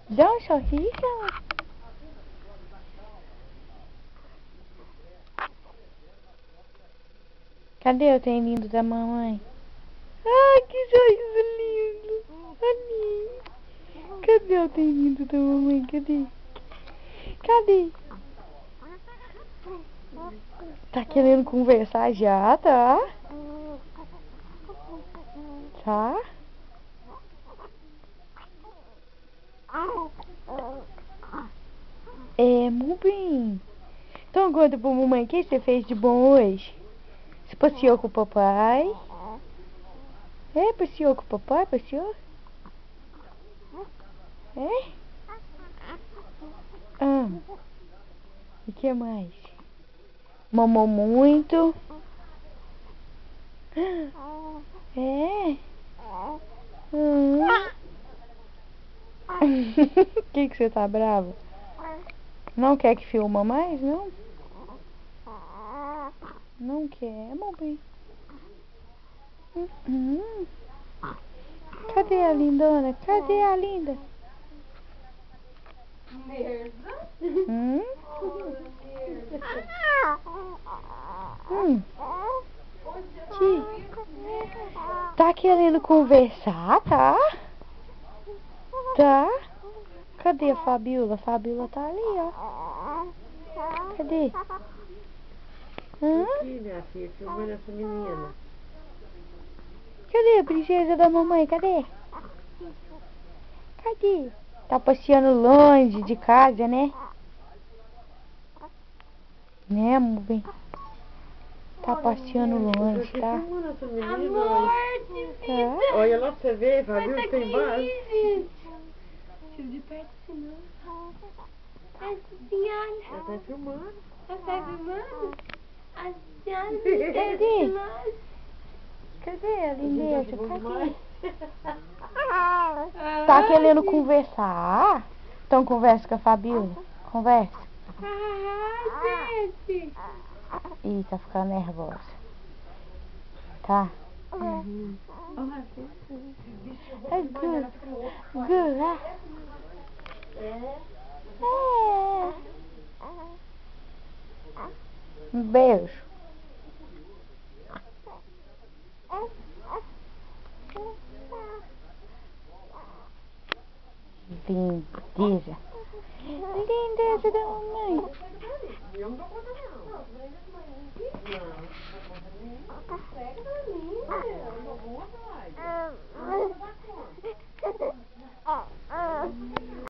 Dá um sorriso. Cadê o trem lindo da mamãe? Ai, que sorriso lindo. Ali. Cadê o trem lindo da mamãe? Cadê? Cadê? Tá querendo conversar já, tá? Tá? É, muito bem. Então conta pra mamãe o que você fez de bom hoje. Você passeou com o papai? É, passeou com o papai? Passeou? É? Ah, e que mais? Mamou muito? É? Que você tá bravo? Não quer que filma mais, não? Não quer, mamãe. Cadê a lindona? Cadê a linda? Hum? Tá querendo conversar, tá? Tá? Cadê a Fabiola? A Fabiola tá ali, ó. Cadê? Aqui, minha filha, filmando essa menina. Cadê a princesa da mamãe? Cadê? Cadê? Tá passeando longe de casa, né? Né, amor? Tá passeando longe, Aqui tá? filmando essa menina. Tá? Olha lá pra você ver, Fabiola, tem base. Tira de perto, senão. Essa senhora. Ela tá filmando. Ela tá filmando? A senhora me Cadê? filmando. Cadê a lindeza? Cadê? Ah, Tá querendo conversar? Então conversa com a Fabiola. Conversa. gente. Ih, tá ficando nervosa. Tá? É good. Good. Um beijo. Lindeza. Lindeza da mamãe. Eu não dou conta, não. Não, não dou conta, nem. Pega pra mim, eu não vou atrás.